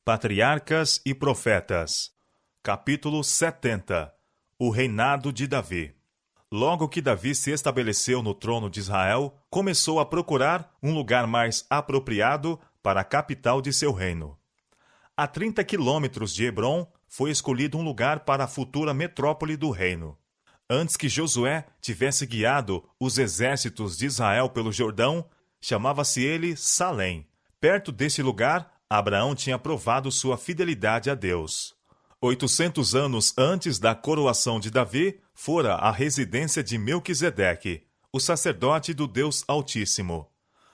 Patriarcas e Profetas. Capítulo 70. O reinado de Davi. Logo que Davi se estabeleceu no trono de Israel, começou a procurar um lugar mais apropriado para a capital de seu reino. A 30 quilômetros de Hebrom foi escolhido um lugar para a futura metrópole do reino. Antes que Josué tivesse guiado os exércitos de Israel pelo Jordão, chamava-se ele Salém. Perto desse lugar, Abraão tinha provado sua fidelidade a Deus. 800 anos antes da coroação de Davi, fora a residência de Melquisedeque, o sacerdote do Deus Altíssimo.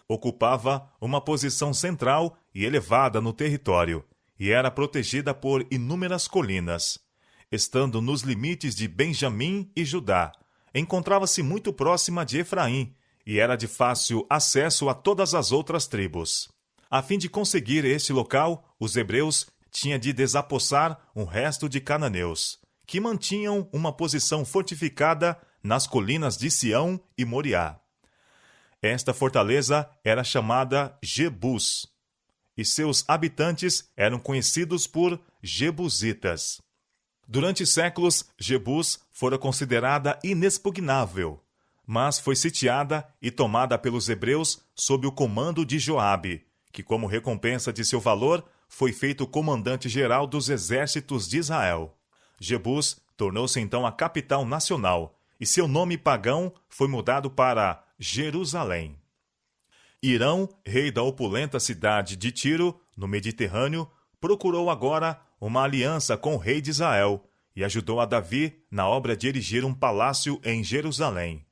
Ocupava uma posição central e elevada no território, e era protegida por inúmeras colinas. Estando nos limites de Benjamim e Judá, encontrava-se muito próxima de Efraim, e era de fácil acesso a todas as outras tribos. A fim de conseguir este local, os hebreus tinham de desapossar um resto de cananeus, que mantinham uma posição fortificada nas colinas de Sião e Moriá. Esta fortaleza era chamada Jebus, e seus habitantes eram conhecidos por jebusitas. Durante séculos, Jebus fora considerada inexpugnável, mas foi sitiada e tomada pelos hebreus sob o comando de Joabe, que, como recompensa de seu valor, foi feito comandante-geral dos exércitos de Israel. Jebus tornou-se então a capital nacional, e seu nome pagão foi mudado para Jerusalém. Irão, rei da opulenta cidade de Tiro, no Mediterrâneo, procurou agora uma aliança com o rei de Israel e ajudou a Davi na obra de erigir um palácio em Jerusalém.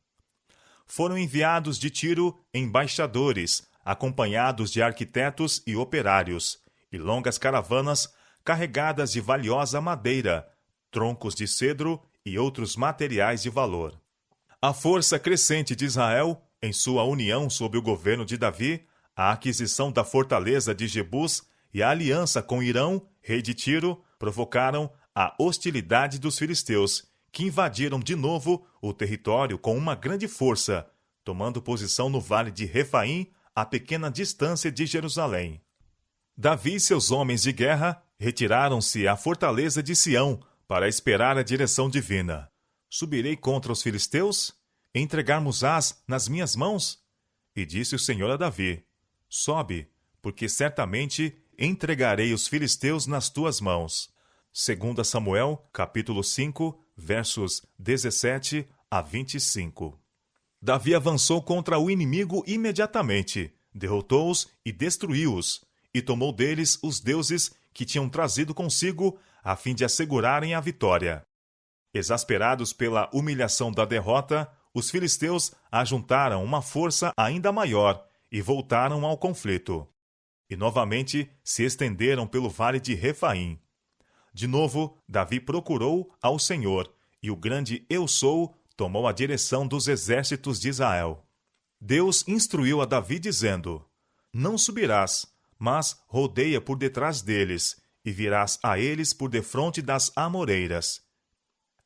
Foram enviados de Tiro embaixadores, acompanhados de arquitetos e operários, e longas caravanas carregadas de valiosa madeira, troncos de cedro e outros materiais de valor. A força crescente de Israel, em sua união sob o governo de Davi, a aquisição da fortaleza de Jebus e a aliança com Irão, rei de Tiro, provocaram a hostilidade dos filisteus, que invadiram de novo o território com uma grande força, tomando posição no vale de Refaim, a pequena distância de Jerusalém. Davi e seus homens de guerra retiraram-se à fortaleza de Sião para esperar a direção divina. Subirei contra os filisteus? Entregar-mos-ás nas minhas mãos? E disse o Senhor a Davi: Sobe, porque certamente entregarei os filisteus nas tuas mãos. 2 Samuel, capítulo 5, versos 17 a 25. Davi avançou contra o inimigo imediatamente, derrotou-os e destruiu-os, e tomou deles os deuses que tinham trazido consigo, a fim de assegurarem a vitória. Exasperados pela humilhação da derrota, os filisteus ajuntaram uma força ainda maior e voltaram ao conflito. E novamente se estenderam pelo vale de Refaim. De novo, Davi procurou ao Senhor, e o grande Eu Sou tomou a direção dos exércitos de Israel. Deus instruiu a Davi dizendo: Não subirás, mas rodeia por detrás deles, e virás a eles por defronte das amoreiras.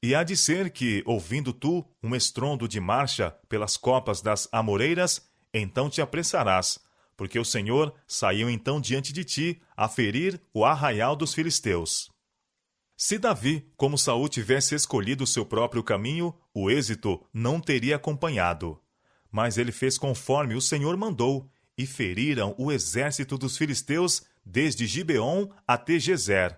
E há de ser que, ouvindo tu um estrondo de marcha pelas copas das amoreiras, então te apressarás, porque o Senhor saiu então diante de ti a ferir o arraial dos filisteus. Se Davi, como Saul, tivesse escolhido o seu próprio caminho, o êxito não teria acompanhado. Mas ele fez conforme o Senhor mandou, e feriram o exército dos filisteus desde Gibeon até Gezer.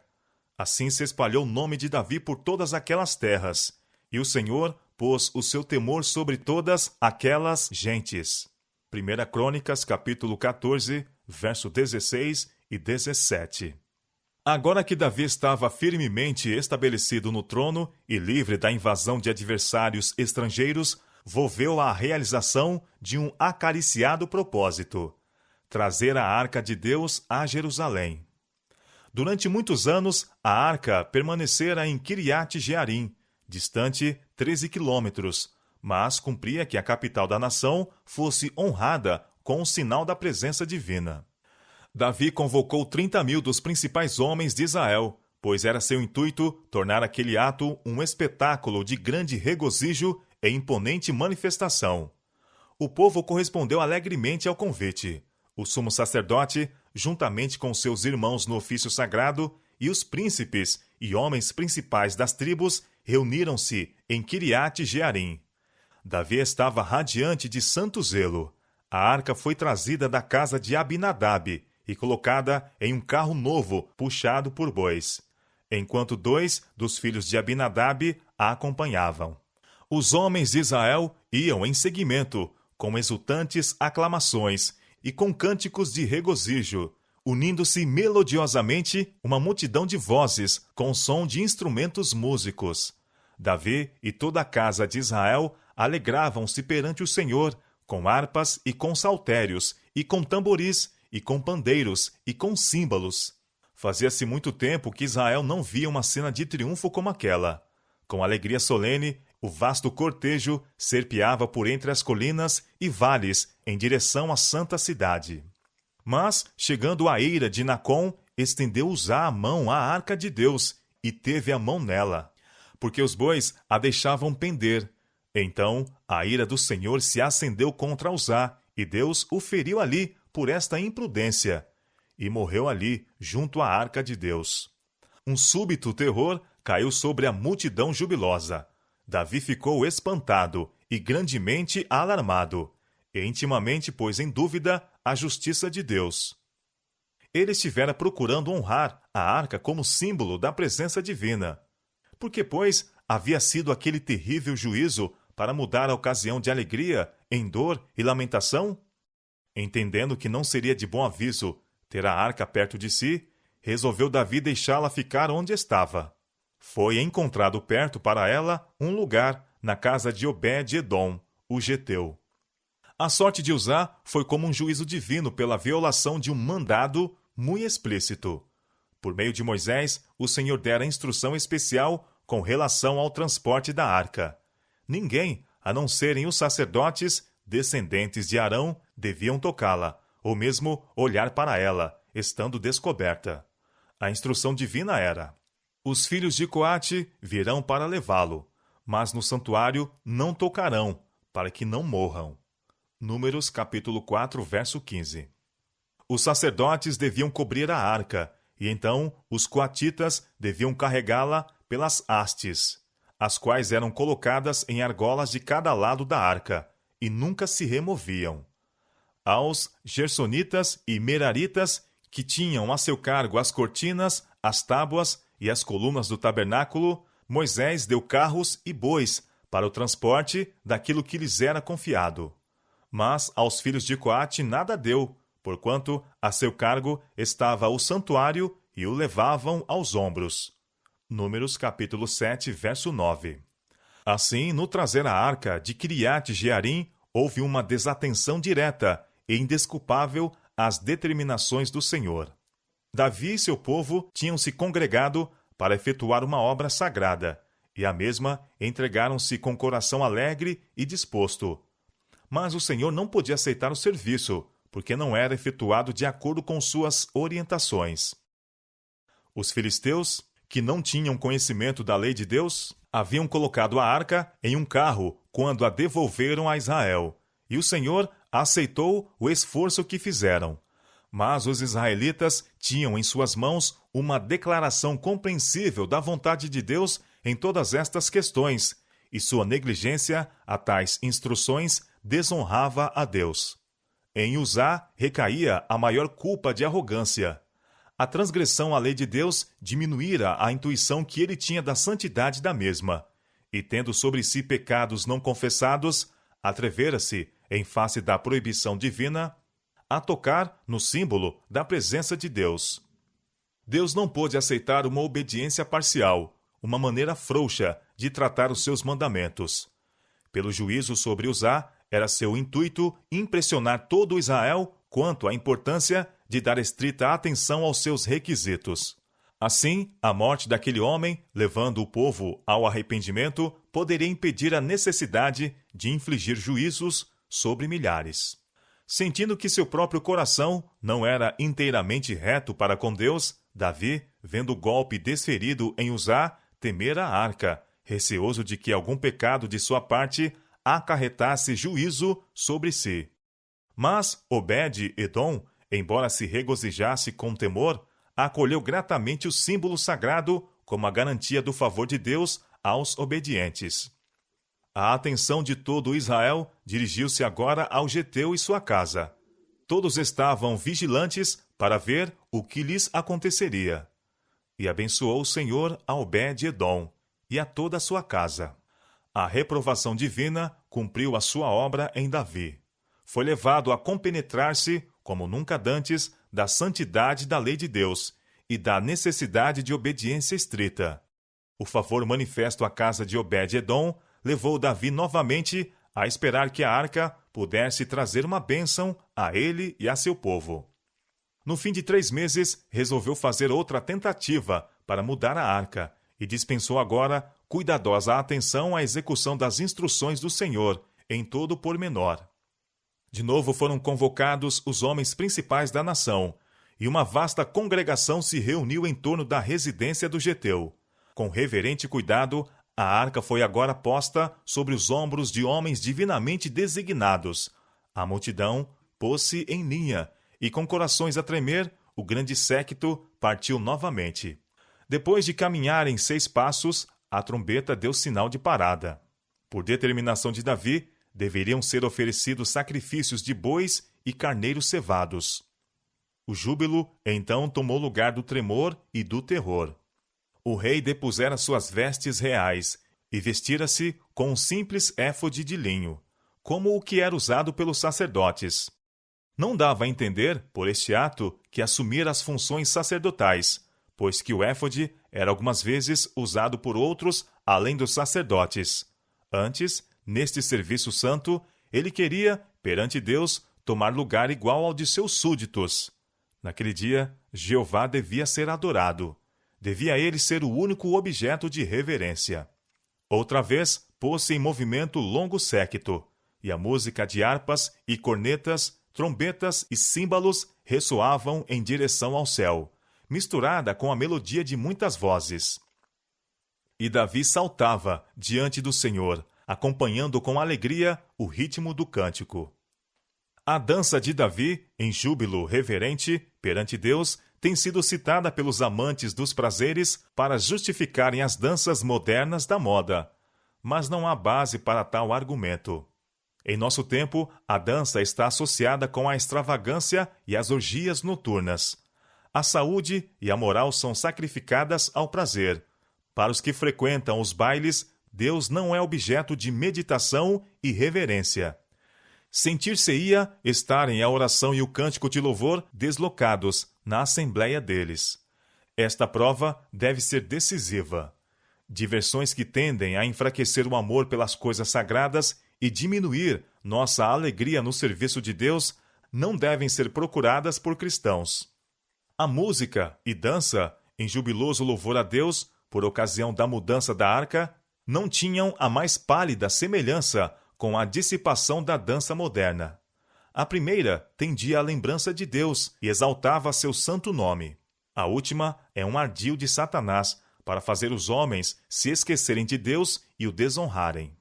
Assim se espalhou o nome de Davi por todas aquelas terras, e o Senhor pôs o seu temor sobre todas aquelas gentes. 1 Crônicas, capítulo 14, verso 16 e 17. Agora que Davi estava firmemente estabelecido no trono e livre da invasão de adversários estrangeiros, volveu à realização de um acariciado propósito: trazer a arca de Deus a Jerusalém. Durante muitos anos, a arca permanecera em Kiriat Jearim, distante 13 quilômetros, mas cumpria que a capital da nação fosse honrada com o sinal da presença divina. Davi convocou 30.000 dos principais homens de Israel, pois era seu intuito tornar aquele ato um espetáculo de grande regozijo e imponente manifestação. O povo correspondeu alegremente ao convite. O sumo sacerdote, juntamente com seus irmãos no ofício sagrado, e os príncipes e homens principais das tribos reuniram-se em Quiriate Jearim. Davi estava radiante de santo zelo. A arca foi trazida da casa de Abinadab e colocada em um carro novo puxado por bois, enquanto 2 dos filhos de Abinadab a acompanhavam. Os homens de Israel iam em seguimento, com exultantes aclamações e com cânticos de regozijo, unindo-se melodiosamente uma multidão de vozes com som de instrumentos músicos. Davi e toda a casa de Israel alegravam-se perante o Senhor com harpas e com saltérios, e com tamboris, e com pandeiros, e com símbolos. Fazia-se muito tempo que Israel não via uma cena de triunfo como aquela. Com alegria solene, o vasto cortejo serpeava por entre as colinas e vales em direção à santa cidade. Mas, chegando a ira de Nacon, estendeu Uzá a mão à arca de Deus e teve a mão nela, porque os bois a deixavam pender. Então, a ira do Senhor se acendeu contra Uzá, e Deus o feriu ali por esta imprudência, e morreu ali, junto à arca de Deus. Um súbito terror caiu sobre a multidão jubilosa. Davi ficou espantado e grandemente alarmado, e intimamente pôs em dúvida a justiça de Deus. Ele estivera procurando honrar a arca como símbolo da presença divina. Porque, pois, havia sido aquele terrível juízo para mudar a ocasião de alegria em dor e lamentação? Entendendo que não seria de bom aviso ter a arca perto de si, resolveu Davi deixá-la ficar onde estava. Foi encontrado perto para ela um lugar na casa de Obed-edom, o geteu. A sorte de Uzá foi como um juízo divino pela violação de um mandado muito explícito. Por meio de Moisés, o Senhor dera instrução especial com relação ao transporte da arca. Ninguém, a não serem os sacerdotes, descendentes de Arão, deviam tocá-la, ou mesmo olhar para ela, estando descoberta. A instrução divina era: os filhos de Coate virão para levá-lo, mas no santuário não tocarão, para que não morram. Números capítulo 4, verso 15. Os sacerdotes deviam cobrir a arca, e então os coatitas deviam carregá-la pelas hastes, as quais eram colocadas em argolas de cada lado da arca, e nunca se removiam. Aos gersonitas e meraritas, que tinham a seu cargo as cortinas, as tábuas e as colunas do tabernáculo, Moisés deu carros e bois para o transporte daquilo que lhes era confiado. Mas aos filhos de Coate nada deu, porquanto a seu cargo estava o santuário e o levavam aos ombros. Números capítulo 7, verso 9. Assim, no trazer a arca de Quiriate Jearim, houve uma desatenção direta e indesculpável às determinações do Senhor. Davi e seu povo tinham se congregado para efetuar uma obra sagrada, e a mesma entregaram-se com coração alegre e disposto. Mas o Senhor não podia aceitar o serviço, porque não era efetuado de acordo com suas orientações. Os filisteus, que não tinham conhecimento da lei de Deus, haviam colocado a arca em um carro quando a devolveram a Israel, e o Senhor aceitou o esforço que fizeram. Mas os israelitas tinham em suas mãos uma declaração compreensível da vontade de Deus em todas estas questões, e sua negligência a tais instruções desonrava a Deus. Em Uzá recaía a maior culpa de arrogância. A transgressão à lei de Deus diminuíra a intuição que ele tinha da santidade da mesma, e tendo sobre si pecados não confessados, atrevera-se, em face da proibição divina, a tocar no símbolo da presença de Deus. Deus não pôde aceitar uma obediência parcial, uma maneira frouxa de tratar os seus mandamentos. Pelo juízo sobre Uzá, era seu intuito impressionar todo Israel quanto à importância de dar estrita atenção aos seus requisitos. Assim, a morte daquele homem, levando o povo ao arrependimento, poderia impedir a necessidade de infligir juízos sobre milhares. Sentindo que seu próprio coração não era inteiramente reto para com Deus, Davi, vendo o golpe desferido em Uzá, temera a arca, receoso de que algum pecado de sua parte acarretasse juízo sobre si. Mas Obed-edom, embora se regozijasse com temor, acolheu gratamente o símbolo sagrado como a garantia do favor de Deus aos obedientes. A atenção de todo Israel dirigiu-se agora ao geteu e sua casa. Todos estavam vigilantes para ver o que lhes aconteceria. E abençoou o Senhor a Obed-edom e a toda a sua casa. A reprovação divina cumpriu a sua obra em Davi. Foi levado a compenetrar-se, como nunca dantes, da santidade da lei de Deus e da necessidade de obediência estrita. O favor manifesto à casa de Obed-edom levou Davi novamente a esperar que a arca pudesse trazer uma bênção a ele e a seu povo. No fim de 3 meses, resolveu fazer outra tentativa para mudar a arca e dispensou agora cuidadosa atenção à execução das instruções do Senhor, em todo o pormenor. De novo foram convocados os homens principais da nação, e uma vasta congregação se reuniu em torno da residência do geteu. Com reverente cuidado, a arca foi agora posta sobre os ombros de homens divinamente designados. A multidão pôs-se em linha, e com corações a tremer, o grande séquito partiu novamente. Depois de caminharem 6 passos, a trombeta deu sinal de parada. Por determinação de Davi, deveriam ser oferecidos sacrifícios de bois e carneiros cevados. O júbilo, então, tomou lugar do tremor e do terror. O rei depusera suas vestes reais e vestira-se com um simples éfode de linho, como o que era usado pelos sacerdotes. Não dava a entender, por este ato, que assumira as funções sacerdotais, pois que o éfode era algumas vezes usado por outros além dos sacerdotes. Antes, neste serviço santo, ele queria, perante Deus, tomar lugar igual ao de seus súditos. Naquele dia, Jeová devia ser adorado. Devia ele ser o único objeto de reverência. Outra vez, pôs-se em movimento longo séquito, e a música de harpas e cornetas, trombetas e símbalos ressoavam em direção ao céu, misturada com a melodia de muitas vozes. E Davi saltava diante do Senhor, acompanhando com alegria o ritmo do cântico. A dança de Davi, em júbilo reverente perante Deus, tem sido citada pelos amantes dos prazeres para justificarem as danças modernas da moda. Mas não há base para tal argumento. Em nosso tempo, a dança está associada com a extravagância e as orgias noturnas. A saúde e a moral são sacrificadas ao prazer. Para os que frequentam os bailes, Deus não é objeto de meditação e reverência. Sentir-se-ia estarem a oração e o cântico de louvor deslocados na assembleia deles. Esta prova deve ser decisiva. Diversões que tendem a enfraquecer o amor pelas coisas sagradas e diminuir nossa alegria no serviço de Deus não devem ser procuradas por cristãos. A música e dança, em jubiloso louvor a Deus, por ocasião da mudança da arca, não tinham a mais pálida semelhança com a dissipação da dança moderna. A primeira tendia à lembrança de Deus e exaltava seu santo nome. A última é um ardil de Satanás para fazer os homens se esquecerem de Deus e o desonrarem.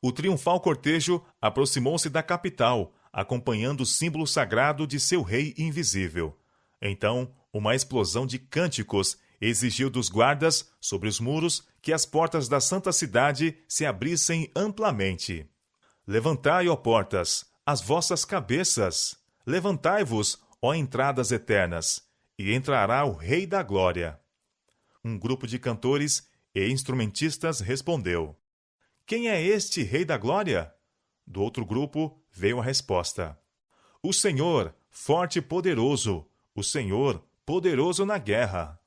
O triunfal cortejo aproximou-se da capital, acompanhando o símbolo sagrado de seu rei invisível. Então, uma explosão de cânticos exigiu dos guardas, sobre os muros, que as portas da santa cidade se abrissem amplamente. Levantai, ó portas, as vossas cabeças. Levantai-vos, ó entradas eternas, e entrará o Rei da Glória. Um grupo de cantores e instrumentistas respondeu: Quem é este Rei da Glória? Do outro grupo veio a resposta: O Senhor, forte e poderoso, o Senhor, poderoso na guerra.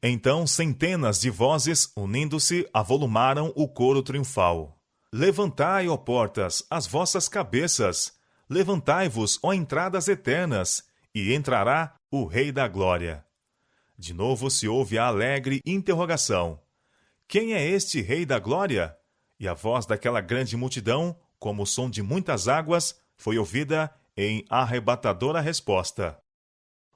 Então centenas de vozes, unindo-se, avolumaram o coro triunfal. Levantai, ó portas, as vossas cabeças. Levantai-vos, ó entradas eternas, e entrará o Rei da Glória. De novo se ouve a alegre interrogação: Quem é este Rei da Glória? E a voz daquela grande multidão, como o som de muitas águas, foi ouvida em arrebatadora resposta: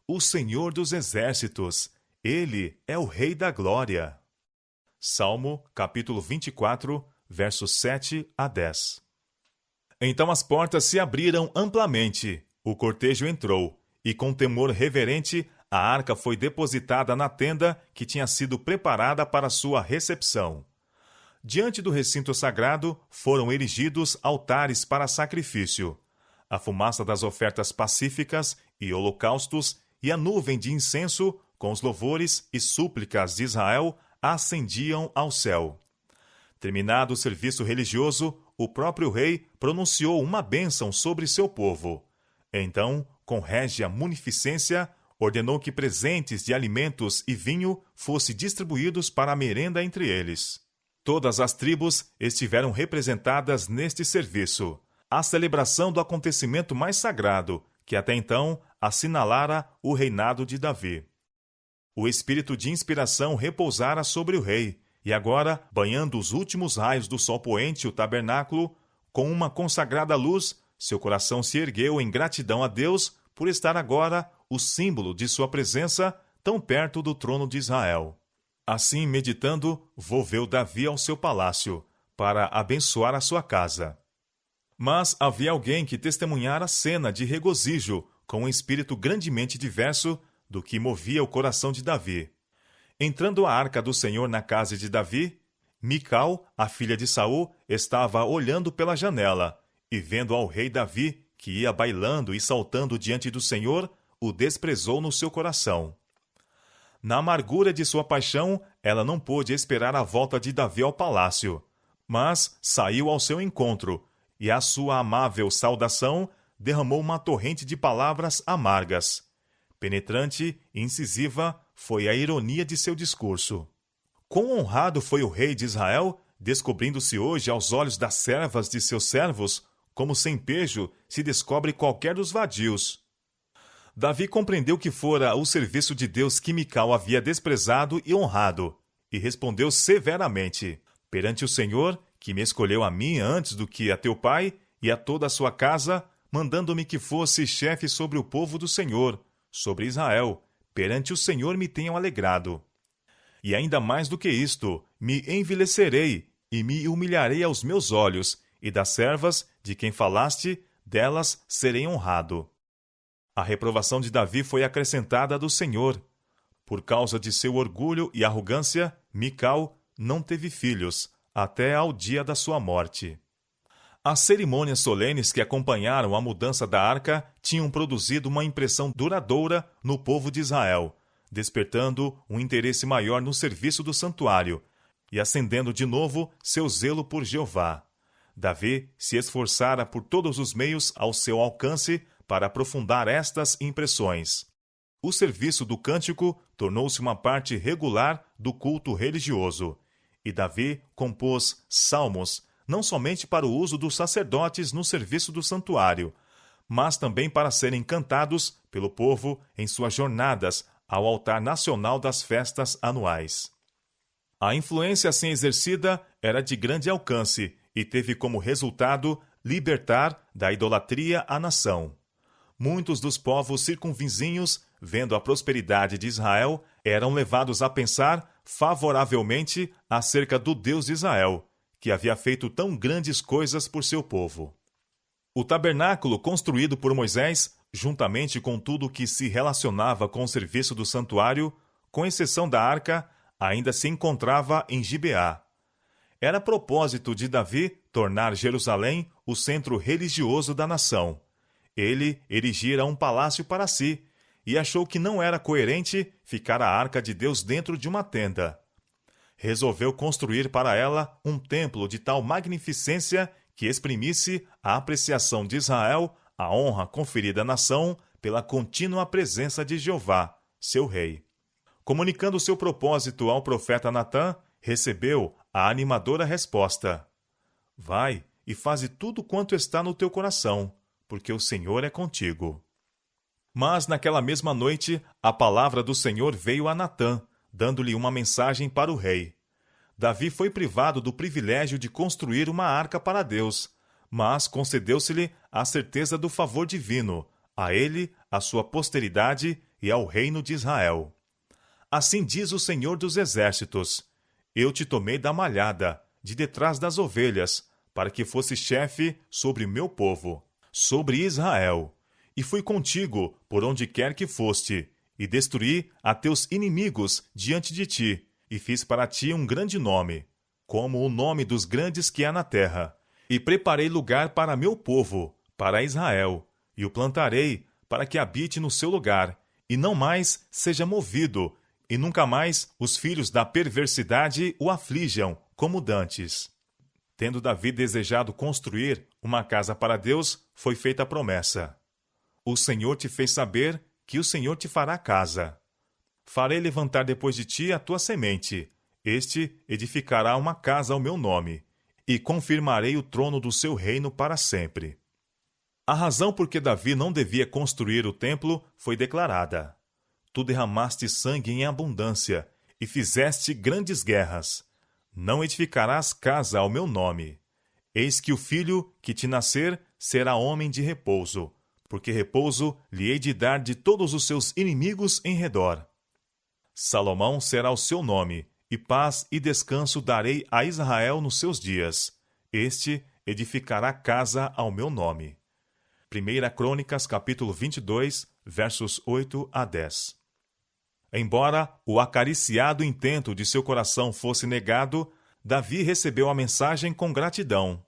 O Senhor dos Exércitos, Ele é o Rei da Glória. Salmo, capítulo 24, versos 7 a 10. Então as portas se abriram amplamente, o cortejo entrou, e com temor reverente, a arca foi depositada na tenda que tinha sido preparada para sua recepção. Diante do recinto sagrado foram erigidos altares para sacrifício. A fumaça das ofertas pacíficas e holocaustos e a nuvem de incenso, com os louvores e súplicas de Israel, ascendiam ao céu. Terminado o serviço religioso, o próprio rei pronunciou uma bênção sobre seu povo. Então, com régia munificência, ordenou que presentes de alimentos e vinho fossem distribuídos para a merenda entre eles. Todas as tribos estiveram representadas neste serviço, a celebração do acontecimento mais sagrado, que até então assinalara o reinado de Davi. O espírito de inspiração repousara sobre o rei, e agora, banhando os últimos raios do sol poente o tabernáculo, com uma consagrada luz, seu coração se ergueu em gratidão a Deus por estar agora o símbolo de sua presença tão perto do trono de Israel. Assim, meditando, volveu Davi ao seu palácio, para abençoar a sua casa. Mas havia alguém que testemunhara a cena de regozijo, com um espírito grandemente diverso do que movia o coração de Davi. Entrando a arca do Senhor na casa de Davi, Mical, a filha de Saul, estava olhando pela janela, e vendo ao rei Davi, que ia bailando e saltando diante do Senhor, o desprezou no seu coração. Na amargura de sua paixão, ela não pôde esperar a volta de Davi ao palácio, mas saiu ao seu encontro, e a sua amável saudação derramou uma torrente de palavras amargas. Penetrante e incisiva foi a ironia de seu discurso. Quão honrado foi o rei de Israel, descobrindo-se hoje aos olhos das servas de seus servos, como sem pejo se descobre qualquer dos vadios. Davi compreendeu que fora o serviço de Deus que Mical havia desprezado e honrado, e respondeu severamente: perante o Senhor, que me escolheu a mim antes do que a teu pai e a toda a sua casa, mandando-me que fosse chefe sobre o povo do Senhor, sobre Israel, perante o Senhor me tenham alegrado. E ainda mais do que isto, me envilecerei e me humilharei aos meus olhos, e das servas de quem falaste, delas serei honrado. A reprovação de Davi foi acrescentada do Senhor. Por causa de seu orgulho e arrogância, Mical não teve filhos, até ao dia da sua morte. As cerimônias solenes que acompanharam a mudança da arca tinham produzido uma impressão duradoura no povo de Israel, despertando um interesse maior no serviço do santuário e acendendo de novo seu zelo por Jeová. Davi se esforçara por todos os meios ao seu alcance para aprofundar estas impressões. O serviço do cântico tornou-se uma parte regular do culto religioso, e Davi compôs salmos não somente para o uso dos sacerdotes no serviço do santuário, mas também para serem cantados pelo povo em suas jornadas ao altar nacional das festas anuais. A influência assim exercida era de grande alcance e teve como resultado libertar da idolatria a nação. Muitos dos povos circunvizinhos, vendo a prosperidade de Israel, eram levados a pensar favoravelmente acerca do Deus de Israel, que havia feito tão grandes coisas por seu povo. O tabernáculo construído por Moisés, juntamente com tudo que se relacionava com o serviço do santuário, com exceção da arca, ainda se encontrava em Gibeá. Era propósito de Davi tornar Jerusalém o centro religioso da nação. Ele erigira um palácio para si e achou que não era coerente ficar a arca de Deus dentro de uma tenda. Resolveu construir para ela um templo de tal magnificência que exprimisse a apreciação de Israel, a honra conferida à nação pela contínua presença de Jeová, seu rei. Comunicando seu propósito ao profeta Natã, recebeu a animadora resposta: vai e faze tudo quanto está no teu coração, porque o Senhor é contigo. Mas naquela mesma noite, a palavra do Senhor veio a Natã, dando-lhe uma mensagem para o rei. Davi foi privado do privilégio de construir uma arca para Deus, mas concedeu-se-lhe a certeza do favor divino, a ele, à sua posteridade e ao reino de Israel. Assim diz o Senhor dos Exércitos: eu te tomei da malhada, de detrás das ovelhas, para que fosse chefe sobre o meu povo, sobre Israel. e fui contigo por onde quer que foste, e destruí a teus inimigos diante de ti, e fiz para ti um grande nome, como o nome dos grandes que há na terra. E preparei lugar para meu povo, para Israel, e o plantarei para que habite no seu lugar, e não mais seja movido, e nunca mais os filhos da perversidade o aflijam, como dantes. Tendo Davi desejado construir uma casa para Deus, foi feita a promessa: o Senhor te fez saber que o Senhor te fará casa. Farei levantar depois de ti a tua semente. Este edificará uma casa ao meu nome, e confirmarei o trono do seu reino para sempre. A razão por que Davi não devia construir o templo foi declarada: tu derramaste sangue em abundância, e fizeste grandes guerras. Não edificarás casa ao meu nome. Eis que o filho que te nascer será homem de repouso, porque repouso lhe hei de dar de todos os seus inimigos em redor. Salomão será o seu nome, e paz e descanso darei a Israel nos seus dias. Este edificará casa ao meu nome. 1 Crônicas, capítulo 22, versos 8 a 10. Embora o acariciado intento de seu coração fosse negado, Davi recebeu a mensagem com gratidão.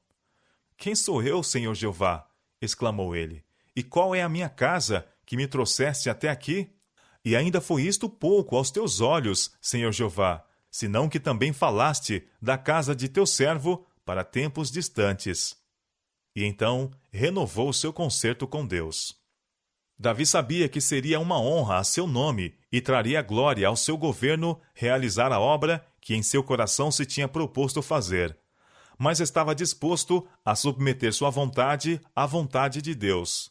Quem sou eu, Senhor Jeová? Exclamou ele. E qual é a minha casa que me trouxeste até aqui? E ainda foi isto pouco aos teus olhos, Senhor Jeová, senão que também falaste da casa de teu servo para tempos distantes. E então renovou o seu concerto com Deus. Davi sabia que seria uma honra a seu nome e traria glória ao seu governo realizar a obra que em seu coração se tinha proposto fazer, mas estava disposto a submeter sua vontade à vontade de Deus.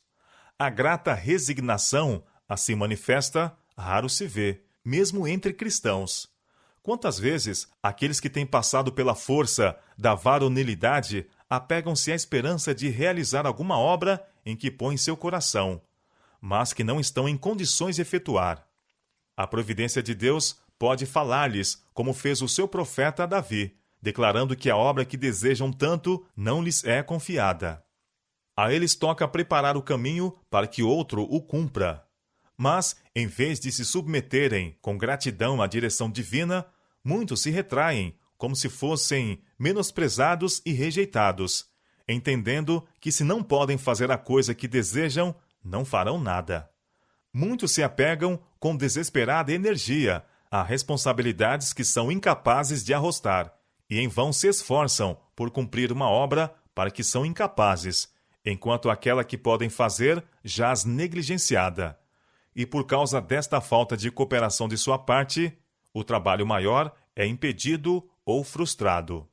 A grata resignação assim manifesta raro se vê, mesmo entre cristãos. Quantas vezes aqueles que têm passado pela força da varonilidade apegam-se à esperança de realizar alguma obra em que põem seu coração, mas que não estão em condições de efetuar. A providência de Deus pode falar-lhes, como fez o seu profeta Davi, declarando que a obra que desejam tanto não lhes é confiada. A eles toca preparar o caminho para que outro o cumpra. Mas, em vez de se submeterem com gratidão à direção divina, muitos se retraem, como se fossem menosprezados e rejeitados, entendendo que se não podem fazer a coisa que desejam, não farão nada. Muitos se apegam com desesperada energia a responsabilidades que são incapazes de arrostar, e em vão se esforçam por cumprir uma obra para que são incapazes, enquanto aquela que podem fazer jaz negligenciada. E por causa desta falta de cooperação de sua parte, o trabalho maior é impedido ou frustrado.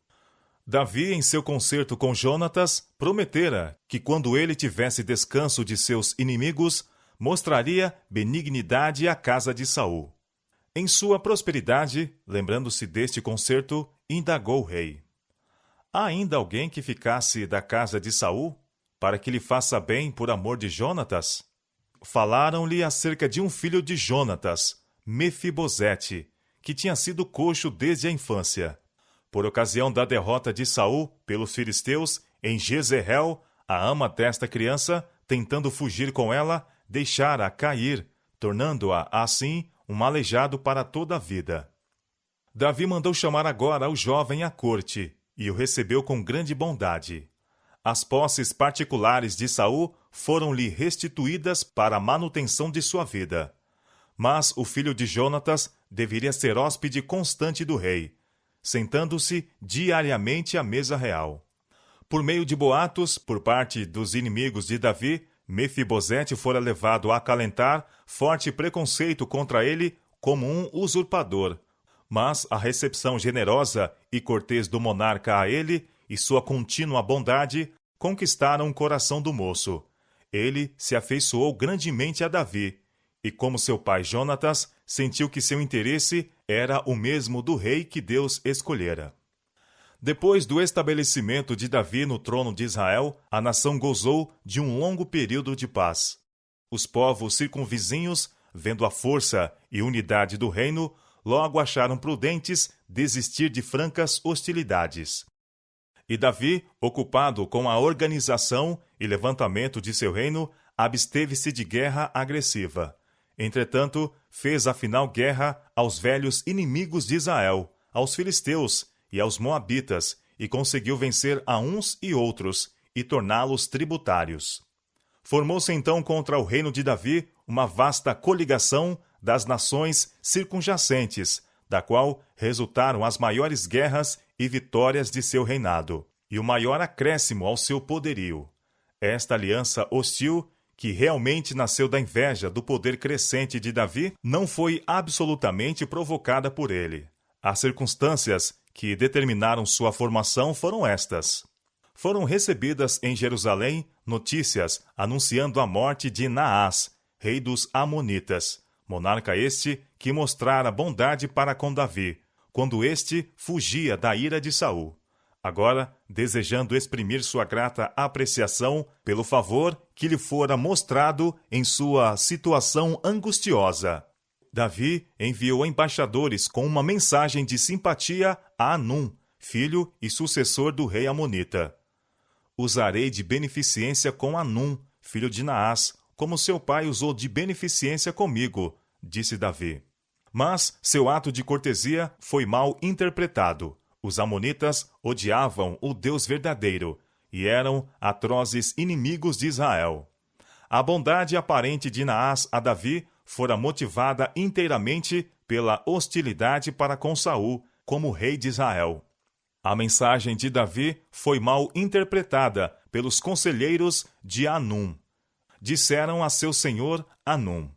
Davi, em seu concerto com Jonatas, prometera que quando ele tivesse descanso de seus inimigos, mostraria benignidade à casa de Saul. Em sua prosperidade, lembrando-se deste concerto, indagou o rei: há ainda alguém que ficasse da casa de Saul, para que lhe faça bem por amor de Jonatas? Falaram-lhe acerca de um filho de Jonatas, Mefibosete, que tinha sido coxo desde a infância. Por ocasião da derrota de Saul pelos filisteus em Jezreel, a ama desta criança, tentando fugir com ela, deixara cair, tornando-a, assim, um aleijado para toda a vida. Davi mandou chamar agora o jovem à corte, e o recebeu com grande bondade. As posses particulares de Saul foram-lhe restituídas para a manutenção de sua vida. Mas o filho de Jonatas deveria ser hóspede constante do rei, sentando-se diariamente à mesa real. Por meio de boatos, por parte dos inimigos de Davi, Mefibosete fora levado a acalentar forte preconceito contra ele como um usurpador. Mas a recepção generosa e cortês do monarca a ele e sua contínua bondade conquistaram o coração do moço. Ele se afeiçoou grandemente a Davi, e como seu pai Jonatas, sentiu que seu interesse era o mesmo do rei que Deus escolhera. Depois do estabelecimento de Davi no trono de Israel, a nação gozou de um longo período de paz. Os povos circunvizinhos, vendo a força e unidade do reino, logo acharam prudentes desistir de francas hostilidades. E Davi, ocupado com a organização e levantamento de seu reino, absteve-se de guerra agressiva. Entretanto, fez afinal guerra aos velhos inimigos de Israel, aos filisteus e aos moabitas, e conseguiu vencer a uns e outros, e torná-los tributários. Formou-se então contra o reino de Davi uma vasta coligação das nações circunjacentes, da qual resultaram as maiores guerras e vitórias de seu reinado, e o maior acréscimo ao seu poderio. Esta aliança hostil, que realmente nasceu da inveja do poder crescente de Davi, não foi absolutamente provocada por ele. As circunstâncias que determinaram sua formação foram estas. Foram recebidas em Jerusalém notícias anunciando a morte de Naás, rei dos Amonitas, monarca este que mostrara bondade para com Davi, quando este fugia da ira de Saul. Agora, desejando exprimir sua grata apreciação pelo favor que lhe fora mostrado em sua situação angustiosa, Davi enviou embaixadores com uma mensagem de simpatia a Anum, filho e sucessor do rei Amonita. Usarei de beneficência com Anum, filho de Naás, como seu pai usou de beneficência comigo, disse Davi. Mas seu ato de cortesia foi mal interpretado. Os amonitas odiavam o Deus verdadeiro e eram atrozes inimigos de Israel. A bondade aparente de Naás a Davi fora motivada inteiramente pela hostilidade para com Saul como rei de Israel. A mensagem de Davi foi mal interpretada pelos conselheiros de Anum. Disseram a seu senhor Anum: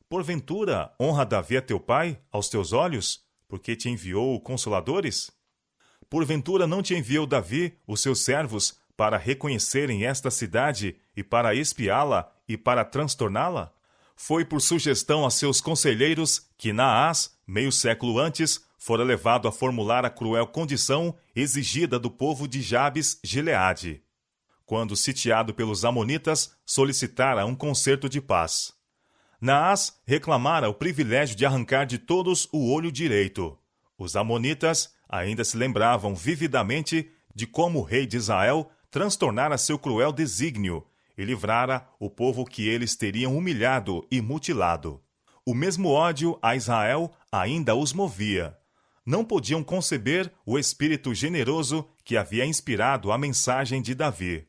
porventura honra Davi a teu pai aos teus olhos, porque te enviou consoladores? Porventura não te enviou Davi, os seus servos, para reconhecerem esta cidade e para espiá-la e para transtorná-la? Foi por sugestão a seus conselheiros que Naás, meio século antes, fora levado a formular a cruel condição exigida do povo de Jabes Gileade, quando, sitiado pelos amonitas, solicitara um concerto de paz. Naás reclamara o privilégio de arrancar de todos o olho direito. Os amonitas ainda se lembravam vividamente de como o rei de Israel transtornara seu cruel desígnio e livrara o povo que eles teriam humilhado e mutilado. O mesmo ódio a Israel ainda os movia. Não podiam conceber o espírito generoso que havia inspirado a mensagem de Davi.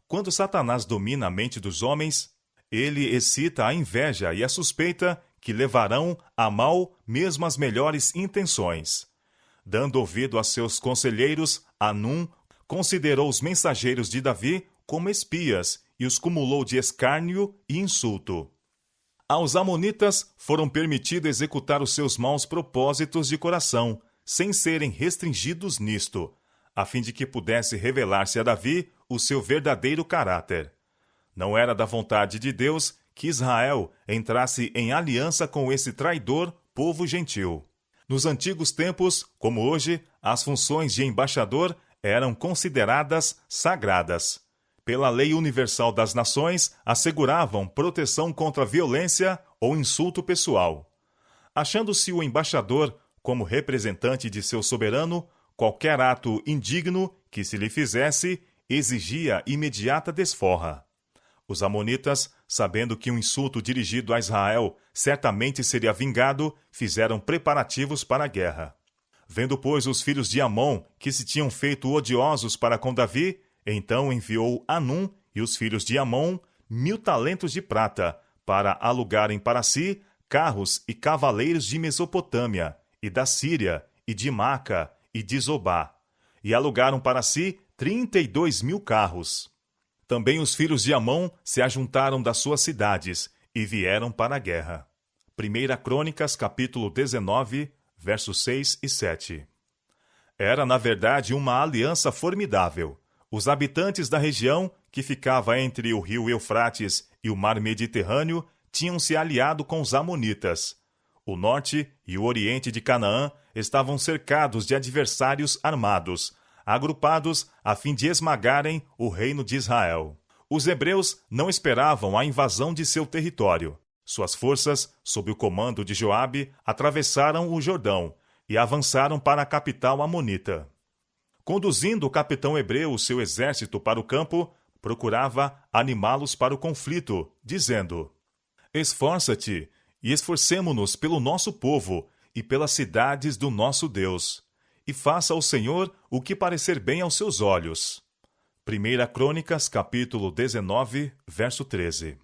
Quando Satanás domina a mente dos homens, ele excita a inveja e a suspeita que levarão a mal mesmo as melhores intenções. Dando ouvido a seus conselheiros, Anum considerou os mensageiros de Davi como espias e os cumulou de escárnio e insulto. Aos amonitas foram permitidos executar os seus maus propósitos de coração, sem serem restringidos nisto, a fim de que pudesse revelar-se a Davi o seu verdadeiro caráter. Não era da vontade de Deus que Israel entrasse em aliança com esse traidor povo gentil. Nos antigos tempos, como hoje, as funções de embaixador eram consideradas sagradas. Pela lei universal das nações, asseguravam proteção contra violência ou insulto pessoal. Achando-se o embaixador como representante de seu soberano, qualquer ato indigno que se lhe fizesse exigia imediata desforra. Os amonitas, sabendo que um insulto dirigido a Israel certamente seria vingado, fizeram preparativos para a guerra. Vendo, pois, os filhos de Amon que se tinham feito odiosos para com Davi, então enviou Anum e os filhos de Amon 1.000 talentos de prata para alugarem para si carros e cavaleiros de Mesopotâmia, e da Síria, e de Maca, e de Zobá, e alugaram para si 32.000 carros. Também os filhos de Amon se ajuntaram das suas cidades e vieram para a guerra. 1 Crônicas, capítulo 19, versos 6 e 7. Era, na verdade, uma aliança formidável. Os habitantes da região, que ficava entre o rio Eufrates e o mar Mediterrâneo, tinham se aliado com os amonitas. O norte e o oriente de Canaã estavam cercados de adversários armados, agrupados a fim de esmagarem o reino de Israel. Os hebreus não esperavam a invasão de seu território. Suas forças, sob o comando de Joabe, atravessaram o Jordão e avançaram para a capital amonita. Conduzindo o capitão hebreu o seu exército para o campo, procurava animá-los para o conflito, dizendo: Esforça-te e esforcemo-nos pelo nosso povo e pelas cidades do nosso Deus, e faça ao Senhor o que parecer bem aos seus olhos. 1 Crônicas, capítulo 19, verso 13.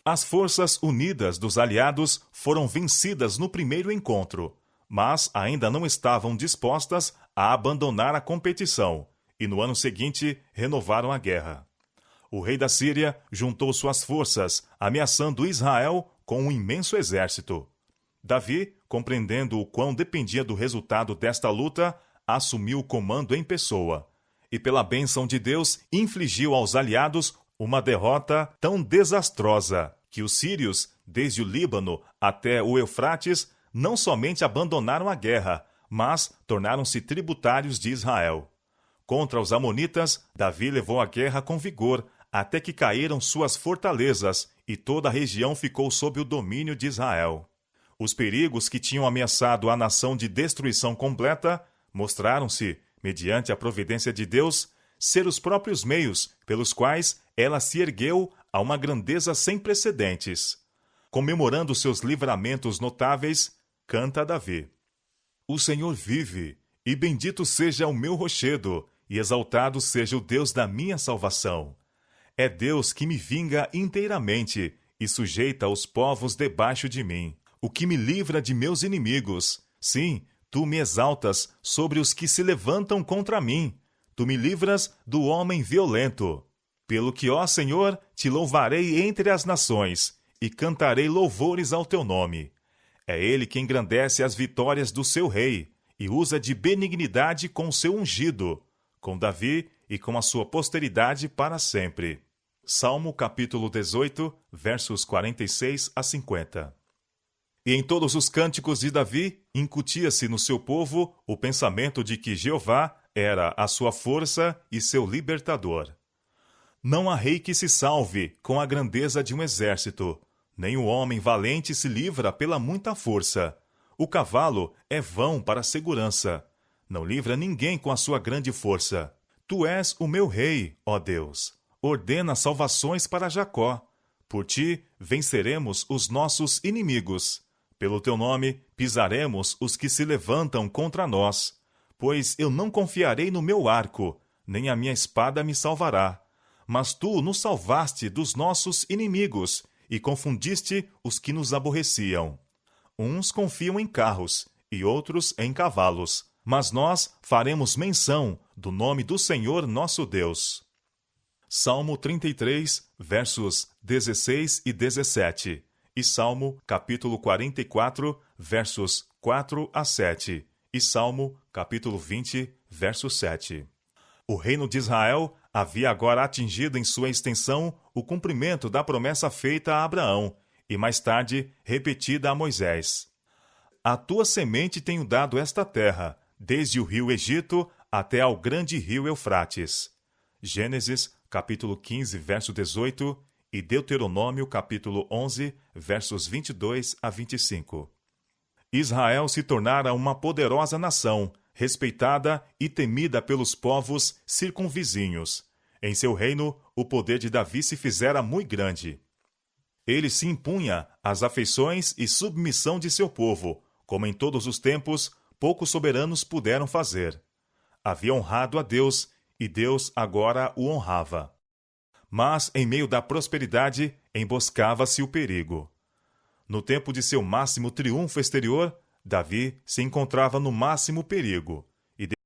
As forças unidas dos aliados foram vencidas no primeiro encontro, mas ainda não estavam dispostas a abandonar a competição, e no ano seguinte renovaram a guerra. O rei da Síria juntou suas forças, ameaçando Israel com um imenso exército. Davi, compreendendo o quão dependia do resultado desta luta, assumiu o comando em pessoa, e pela bênção de Deus infligiu aos aliados uma derrota tão desastrosa que os sírios, desde o Líbano até o Eufrates, não somente abandonaram a guerra, mas tornaram-se tributários de Israel. Contra os amonitas, Davi levou a guerra com vigor, até que caíram suas fortalezas e toda a região ficou sob o domínio de Israel. Os perigos que tinham ameaçado a nação de destruição completa mostraram-se, mediante a providência de Deus, ser os próprios meios pelos quais ela se ergueu a uma grandeza sem precedentes. Comemorando seus livramentos notáveis, canta Davi: O Senhor vive, e bendito seja o meu rochedo, e exaltado seja o Deus da minha salvação. É Deus que me vinga inteiramente e sujeita os povos debaixo de mim, o que me livra de meus inimigos. Sim, tu me exaltas sobre os que se levantam contra mim. Tu me livras do homem violento. Pelo que, ó Senhor, te louvarei entre as nações, e cantarei louvores ao teu nome. É ele que engrandece as vitórias do seu rei, e usa de benignidade com o seu ungido, com Davi e com a sua posteridade para sempre. Salmo capítulo 18, versos 46 a 50. E em todos os cânticos de Davi, incutia-se no seu povo o pensamento de que Jeová era a sua força e seu libertador. Não há rei que se salve com a grandeza de um exército, nem o homem valente se livra pela muita força. O cavalo é vão para a segurança. Não livra ninguém com a sua grande força. Tu és o meu rei, ó Deus. Ordena salvações para Jacó. Por ti venceremos os nossos inimigos. Pelo teu nome pisaremos os que se levantam contra nós. Pois eu não confiarei no meu arco, nem a minha espada me salvará. Mas tu nos salvaste dos nossos inimigos e confundiste os que nos aborreciam. Uns confiam em carros e outros em cavalos, mas nós faremos menção do nome do Senhor nosso Deus. Salmo 33, versos 16 e 17, e Salmo capítulo 44, versos 4 a 7, e Salmo capítulo 20, verso 7. O reino de Israel havia agora atingido em sua extensão o cumprimento da promessa feita a Abraão, e mais tarde repetida a Moisés. A tua semente tenho dado esta terra, desde o rio Egito até ao grande rio Eufrates. Gênesis, capítulo 15, verso 18, e Deuteronômio, capítulo 11, versos 22 a 25. Israel se tornara uma poderosa nação, respeitada e temida pelos povos circunvizinhos. Em seu reino, o poder de Davi se fizera muito grande. Ele se impunha às afeições e submissão de seu povo, como em todos os tempos, poucos soberanos puderam fazer. Havia honrado a Deus, e Deus agora o honrava. Mas, em meio da prosperidade, emboscava-se o perigo. No tempo de seu máximo triunfo exterior, Davi se encontrava no máximo perigo,